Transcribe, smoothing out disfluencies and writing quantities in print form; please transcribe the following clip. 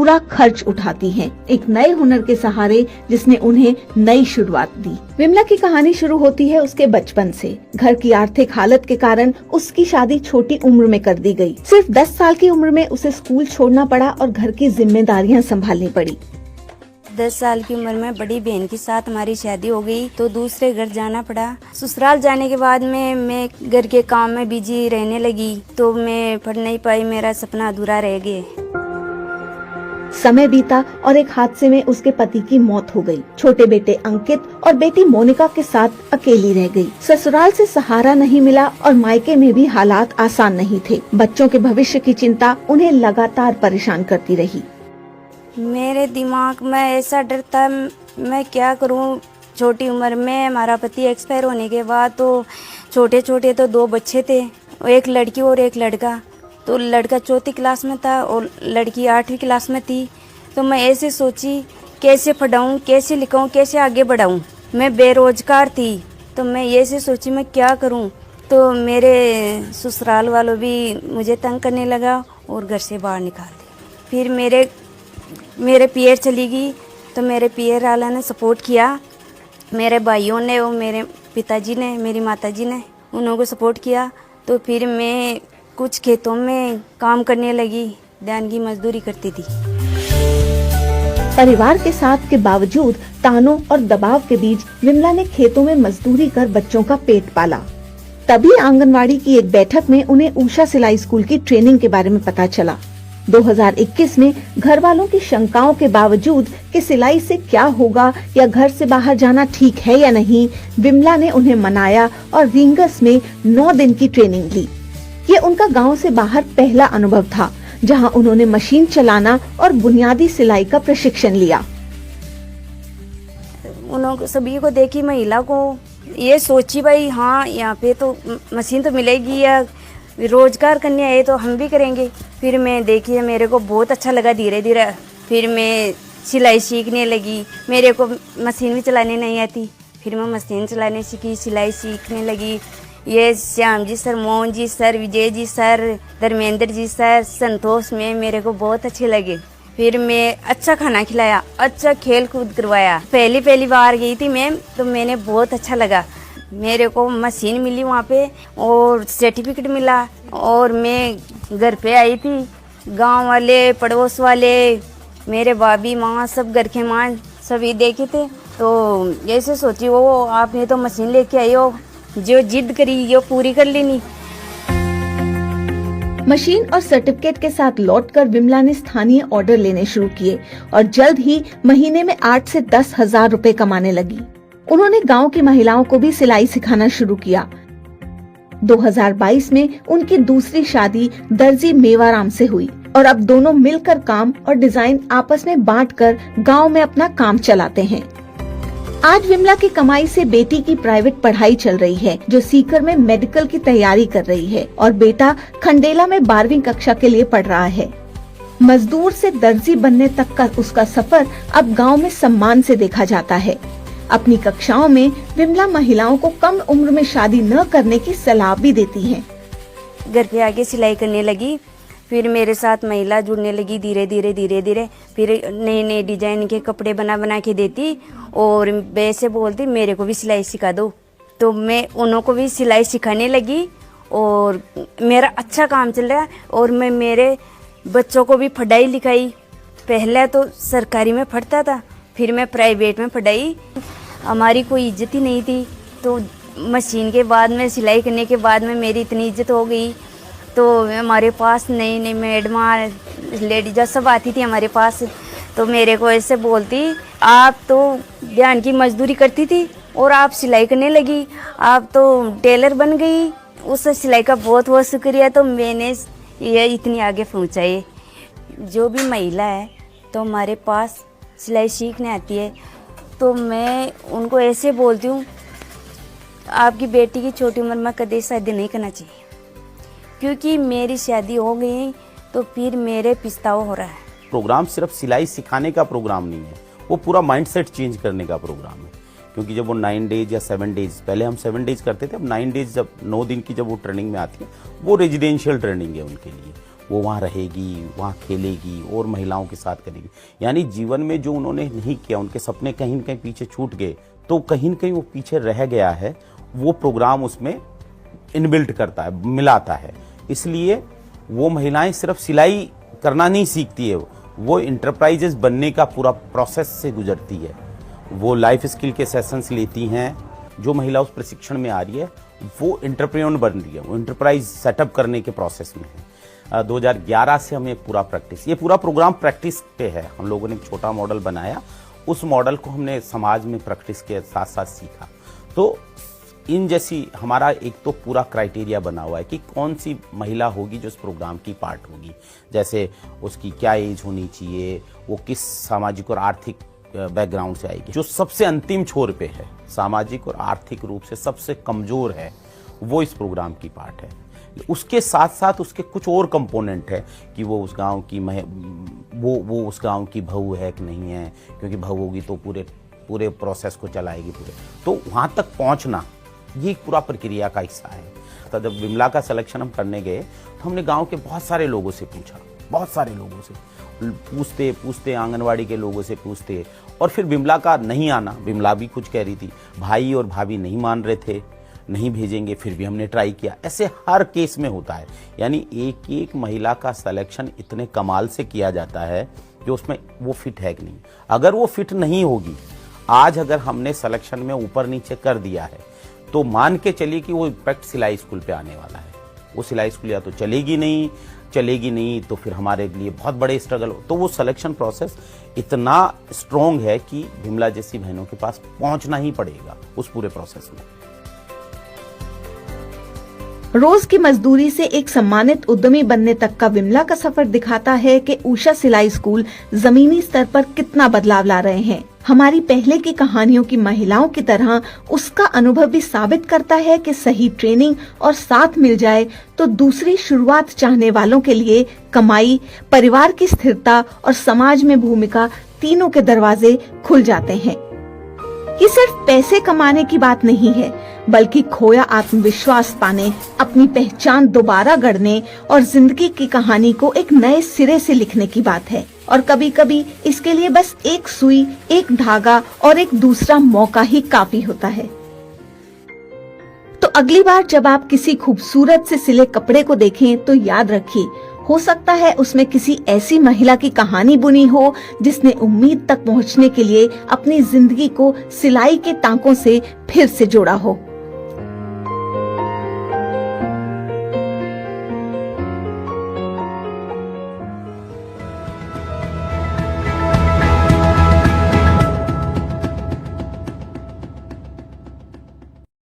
पूरा खर्च उठाती हैं, एक नए हुनर के सहारे जिसने उन्हें नई शुरुआत दी। विमला की कहानी शुरू होती है उसके बचपन से। घर की आर्थिक हालत के कारण उसकी शादी छोटी उम्र में कर दी गई। सिर्फ 10 साल की उम्र में उसे स्कूल छोड़ना पड़ा और घर की जिम्मेदारियां संभालनी पड़ी। 10 साल की उम्र में बड़ी बहन के साथ हमारी शादी हो गई तो दूसरे घर जाना पड़ा। ससुराल जाने के बाद में मैं घर के काम में बिजी रहने लगी तो मैं पढ़ नहीं पाई, मेरा सपना अधूरा रह गया। समय बीता और एक हादसे में उसके पति की मौत हो गई। छोटे बेटे अंकित और बेटी मोनिका के साथ अकेली रह गई। ससुराल से सहारा नहीं मिला और मायके में भी हालात आसान नहीं थे। बच्चों के भविष्य की चिंता उन्हें लगातार परेशान करती रही। मेरे दिमाग में ऐसा डर था, मैं क्या करूं। छोटी उम्र में हमारा पति एक्सपायर होने के बाद तो छोटे छोटे तो 2 बच्चे थे, एक लड़की और एक लड़का। तो लड़का 4th क्लास में था और लड़की 8वीं क्लास में थी। तो मैं ऐसे सोची कैसे पढ़ाऊं, कैसे लिखाऊं, कैसे आगे बढ़ाऊं। मैं बेरोजगार थी तो मैं ऐसे सोची मैं क्या करूं। तो मेरे ससुराल वालों भी मुझे तंग करने लगा और घर से बाहर निकाल दिया। फिर मेरे पियर चली गई तो मेरे पियर वाला ने सपोर्ट किया, मेरे भाइयों ने और मेरे पिताजी ने, मेरी माताजी ने, उन को सपोर्ट किया। तो फिर मैं कुछ खेतों में काम करने लगी, ध्यान की मजदूरी करती थी। परिवार के साथ के बावजूद तानों और दबाव के बीच विमला ने खेतों में मजदूरी कर बच्चों का पेट पाला। तभी आंगनवाड़ी की एक बैठक में उन्हें उषा सिलाई स्कूल की ट्रेनिंग के बारे में पता चला। 2021 में घर वालों की शंकाओं के बावजूद कि सिलाई से क्या होगा या घर से बाहर जाना ठीक है या नहीं, विमला ने उन्हें मनाया और रींगस में 9 दिन की ट्रेनिंग ली। ये उनका गांव से बाहर पहला अनुभव था जहां उन्होंने मशीन चलाना और बुनियादी सिलाई का प्रशिक्षण लिया। उन्होंने सभी को देखी, महिला को ये सोची भाई हाँ यहाँ पे तो मशीन तो मिलेगी या रोजगार करने आए तो हम भी करेंगे। फिर मैं देखी, मेरे को बहुत अच्छा लगा। धीरे धीरे फिर मैं सिलाई सीखने लगी। मेरे को मशीन भी चलाने नहीं आती, फिर मैं मशीन चलाने सीखी, सिलाई सीखने लगी। ये Shyam ji sir, Mohan ji sir, Vijay ji sir, Dharmendra ji sir, संतोष में मेरे को बहुत अच्छे लगे। फिर मैं अच्छा खाना खिलाया, अच्छा खेल कूद करवाया। पहली बार गई थी मैं तो मैंने बहुत अच्छा लगा। मेरे को मशीन मिली वहाँ पे और सर्टिफिकेट मिला और मैं घर पे आई थी। गांव वाले, पड़ोस वाले, मेरे भाभी माँ, सब घर के माँ सभी देखे थे। तो ऐसे सोची वो आपने तो मशीन लेके आई हो, जो जिद करी वो पूरी कर लेनी। मशीन और सर्टिफिकेट के साथ लौटकर विमला ने स्थानीय ऑर्डर लेने शुरू किए और जल्द ही महीने में 8 से 10 हजार रुपए कमाने लगी। उन्होंने गांव की महिलाओं को भी सिलाई सिखाना शुरू किया। 2022 में उनकी दूसरी शादी दर्जी मेवाराम से हुई और अब दोनों मिलकर काम और डिजाइन आपस में बांटकर गांव में अपना काम चलाते हैं। आज विमला की कमाई से बेटी की प्राइवेट पढ़ाई चल रही है, जो सीकर में मेडिकल की तैयारी कर रही है, और बेटा खंडेला में 12वीं कक्षा के लिए पढ़ रहा है। मजदूर से दर्जी बनने तक का उसका सफर अब गांव में सम्मान से देखा जाता है। अपनी कक्षाओं में विमला महिलाओं को कम उम्र में शादी न करने की सलाह भी देती है। घर पे आके सिलाई करने लगी, फिर मेरे साथ महिला जुड़ने लगी धीरे धीरे। फिर नए डिजाइन के कपड़े बना के देती और वैसे बोलती मेरे को भी सिलाई सिखा दो। तो मैं उन्हों को भी सिलाई सिखाने लगी और मेरा अच्छा काम चल रहा है। और मैं मेरे बच्चों को भी पढ़ाई लिखाई। पहले तो सरकारी में पढ़ता था, फिर मैं प्राइवेट में पढ़ाई। हमारी कोई इज्जत ही नहीं थी। तो मशीन के बाद में, सिलाई करने के बाद में मेरी इतनी इज्जत हो गई। तो हमारे पास नई मैडमा, लेडीज़ सब आती थी हमारे पास। तो मेरे को ऐसे बोलती, आप तो ध्यान की मजदूरी करती थी और आप सिलाई करने लगी, आप तो टेलर बन गई। उस सिलाई का बहुत बहुत शुक्रिया। तो मैंने ये इतनी आगे पहुँचाई। जो भी महिला है तो हमारे पास सिलाई सीखने आती है तो मैं उनको ऐसे बोलती हूँ, आपकी बेटी की छोटी उम्र में कभी शादी नहीं करना चाहिए, क्योंकि मेरी शादी हो गई तो फिर मेरे पछतावा हो रहा है। प्रोग्राम सिर्फ सिलाई सिखाने का प्रोग्राम नहीं है, वो पूरा माइंडसेट चेंज करने का प्रोग्राम है। क्योंकि जब वो 9 डेज या 7 डेज, पहले हम 7 डेज करते थे, अब 9 डेज, जब 9 दिन की जब वो ट्रेनिंग में आती है, वो रेजिडेंशियल ट्रेनिंग है उनके लिए। वो वहाँ रहेगी, वहाँ खेलेगी और महिलाओं के साथ करेगी। यानी जीवन में जो उन्होंने नहीं किया, उनके सपने कहीं न कहीं पीछे छूट गए, तो कहीं न कहीं वो पीछे रह गया है, वो प्रोग्राम उसमें इनबिल्ट करता है, मिलाता है। इसलिए वो महिलाएं सिर्फ सिलाई करना नहीं सीखती है, वो इंटरप्राइजेस बनने का पूरा प्रोसेस से गुजरती है। वो लाइफ स्किल के सेशंस लेती हैं। जो महिला उस प्रशिक्षण में आ रही है वो एंटरप्रेन्योर बन रही है, वो इंटरप्राइज सेटअप करने के प्रोसेस में है। 2011 से हमें ये पूरा प्रोग्राम प्रैक्टिस पे है। हम लोगों ने एक छोटा मॉडल बनाया, उस मॉडल को हमने समाज में प्रैक्टिस के साथ साथ सीखा। तो इन जैसी हमारा एक तो पूरा क्राइटेरिया बना हुआ है कि कौन सी महिला होगी जो इस प्रोग्राम की पार्ट होगी। जैसे उसकी क्या एज होनी चाहिए, वो किस सामाजिक और आर्थिक बैकग्राउंड से आएगी, जो सबसे अंतिम छोर पे है, सामाजिक और आर्थिक रूप से सबसे कमजोर है, वो इस प्रोग्राम की पार्ट है। उसके साथ साथ उसके कुछ और कंपोनेंट है कि वो उस गांव की वो उस गांव की बहू है कि नहीं है, क्योंकि बहू होगी तो पूरे प्रोसेस को चलाएगी पूरे। तो वहां तक पहुंचना ये पूरा प्रक्रिया का हिस्सा है। तो जब विमला का सिलेक्शन हम करने गए तो हमने गांव के बहुत सारे लोगों से पूछा, बहुत सारे लोगों से पूछते आंगनवाड़ी के लोगों से पूछते, और फिर विमला का नहीं आना, विमला भी कुछ कह रही थी, भाई और भाभी नहीं मान रहे थे, नहीं भेजेंगे, फिर भी हमने ट्राई किया। ऐसे हर केस में होता है। यानी एक एक महिला का सिलेक्शन इतने कमाल से किया जाता है जो उसमें वो फिट है कि नहीं। अगर वो फिट नहीं होगी, आज अगर हमने सिलेक्शन में ऊपर नीचे कर दिया है तो मान के चलिए कि वो इम्पैक्ट सिलाई स्कूल पे आने वाला है। वो सिलाई स्कूल या तो चलेगी नहीं तो फिर हमारे लिए बहुत बड़े स्ट्रगल हो। तो वो सिलेक्शन प्रोसेस इतना स्ट्रॉन्ग है कि विमला जैसी बहनों के पास पहुंचना ही पड़ेगा उस पूरे प्रोसेस में। रोज की मजदूरी से एक सम्मानित उद्यमी बनने तक का विमला का सफर दिखाता है कि उषा सिलाई स्कूल जमीनी स्तर पर कितना बदलाव ला रहे हैं। हमारी पहले की कहानियों की महिलाओं की तरह उसका अनुभव भी साबित करता है कि सही ट्रेनिंग और साथ मिल जाए तो दूसरी शुरुआत चाहने वालों के लिए कमाई, परिवार की स्थिरता और समाज में भूमिका, तीनों के दरवाजे खुल जाते हैं। ये सिर्फ पैसे कमाने की बात नहीं है, बल्कि खोया आत्मविश्वास पाने, अपनी पहचान दोबारा गढ़ने और जिंदगी की कहानी को एक नए सिरे से लिखने की बात है। और कभी कभी इसके लिए बस एक सुई, एक धागा और एक दूसरा मौका ही काफी होता है। तो अगली बार जब आप किसी खूबसूरत से सिले कपड़े को देखें तो याद रखिए, हो सकता है उसमें किसी ऐसी महिला की कहानी बुनी हो जिसने उम्मीद तक पहुंचने के लिए अपनी जिंदगी को सिलाई के टांकों से फिर से जोड़ा हो।